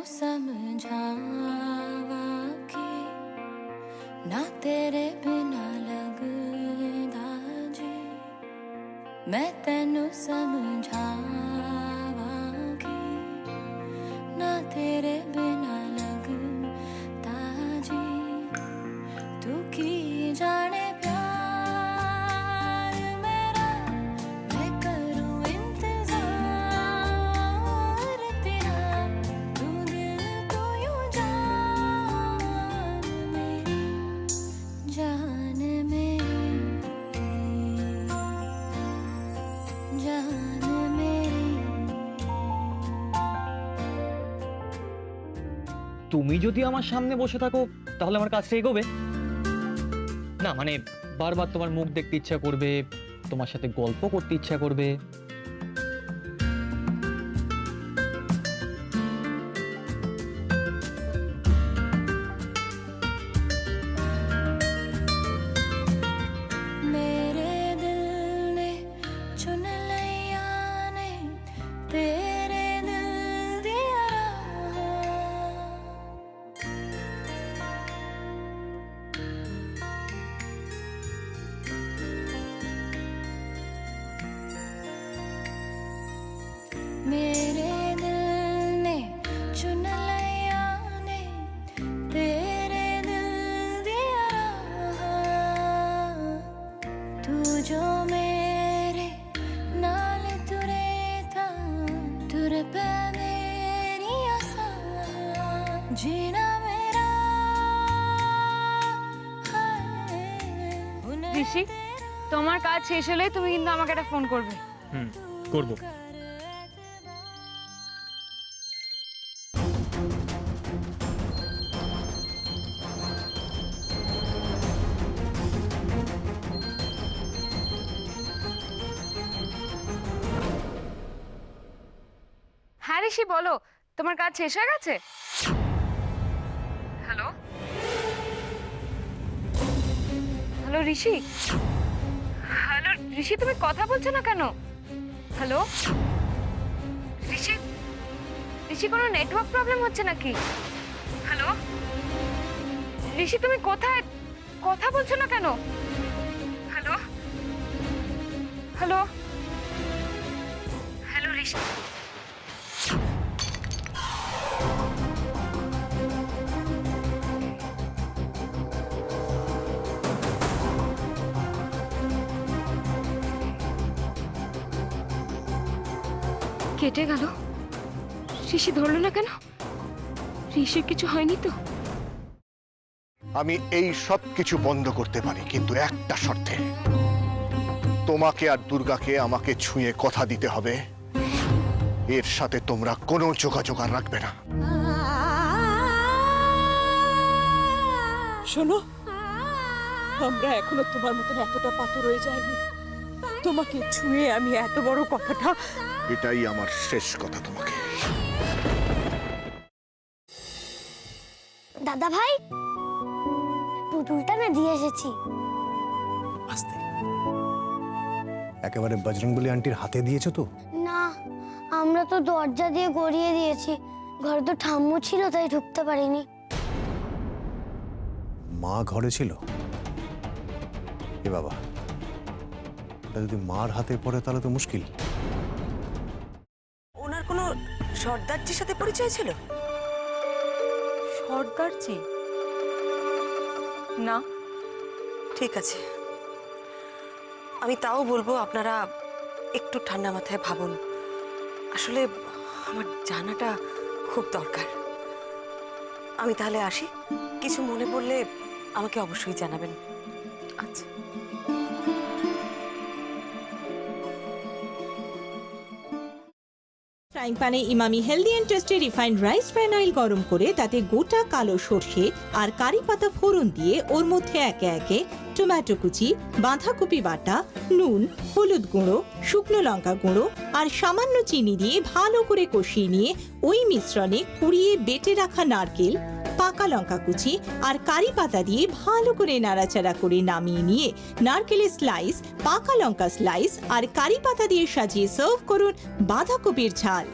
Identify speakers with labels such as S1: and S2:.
S1: समझावा कि ना तेरे बिना लगदा जी, मैं तेनू समझावा कि ना तेरे बिना लगदा जी। तू की जाने प्यार मेरा, मैं करूं इंतजार तेरा। तू दिल को यूं जान मेरी, जान मेरी, जान मेरी।
S2: তুমি যদি আমার সামনে বসে থাকো তাহলে আমার কাজটা এগোবে না, মানে বারবার তোমার মুখ দেখতে ইচ্ছা করবে, তোমার সাথে গল্প করতে ইচ্ছা করবে।
S1: मेरे दिल ने चुन लिया ने तेरे दिल दिया राह। मेरे दिल ने चुन लिया ने तेरे दिल दिया राह। तू जो मेरे नाल तुरे था, तुर पे मेरी आसा। जीना मेरा है
S3: ঋষি, তোমার কাজ শেষ হলে তুমি কিন্তু আমাকে একটা ফোন করবে।
S2: করব।
S3: হ্যাঁ ঋষি, বলো, তোমার কাজ শেষ হয়ে গেছে? হ্যালো হ্যালো ঋষি, হ্যালো ঋষি, তুমি কথা বলছো না কেন? হ্যালো ঋষি, ঋষি কোনো নেটওয়ার্ক প্রবলেম হচ্ছে নাকি? হ্যালো ঋষি, তুমি কোথায়? কথা বলছো না কেন? হ্যালো হ্যালো হ্যালো ঋষি। কেটে গেল। ঋষি ধরলো না কেন? ঋষির কিছু হয়নি তো?
S4: আমি এই সব কিছু বন্ধ করতে পারি, কিন্তু একটা শর্তে। তোমাকে আর দুর্গাকে আমাকে ছুঁয়ে কথা দিতে হবে এর সাথে তোমরা কোনো যোগাযোগ আর রাখবে না।
S5: শোনো, আমরা এখনো তোমার মতন এতটা পাথর হয়ে যায়নি। তোমাকে ছুঁয়ে আমি এত বড় কথাটা।
S4: এটাই আমার শেষ কথা তোমাকে।
S6: দাদা ভাই, পুতুলটা না দিয়ে এসেছি।
S7: আস্তে, একেবারে বজরংবলী আন্টির হাতে দিয়েছো তো?
S6: না, আমরা তো দরজা দিয়ে গড়িয়ে দিয়েছি। ঘরে তো ঠাম্মু ছিল, তাই ঢুকতে পারিনি।
S7: মা ঘরে ছিল? এ বাবা, এটা যদি মার হাতে পড়ে তাহলে তো মুশকিল।
S5: ওনার কোনো সর্দারজির সাথে পরিচয় ছিল?
S8: সর্দারজি? না।
S5: ঠিক আছে, আমি তাও বলবো আপনারা একটু ঠান্ডা মাথায় ভাবুন। আসলে আমার জানাটা খুব দরকার। আমি তাহলে আসি, কিছু মনে পড়লে আমাকে অবশ্যই জানাবেন।
S8: আচ্ছা।
S9: ফ্রাইং প্যানে Emami healthy and tasty refined rice bran oil গরম করে তাতে গোটা কালো সর্ষে আর কারি পাতা ফোড়ন দিয়ে ওর মধ্যে একে একে টমেটো কুচি, বাঁধাকপি বাটা, নুন, হলুদ গুঁড়ো, শুকনো লঙ্কা গুঁড়ো আর সামান্য চিনি দিয়ে ভালো করে কষিয়ে নিয়ে ওই মিশ্রণে কুড়িয়ে বেটে রাখা নারকেল, পাকা লঙ্কা কুচি আর কারি পাতা দিয়ে ভালো করে নাড়াচাড়া করে নামিয়ে নিয়ে নারকেলের স্লাইস, পাকা লঙ্কা স্লাইস আর কারি পাতা দিয়ে সাজিয়ে সার্ভ করুন বাঁধাকপির ঝাল।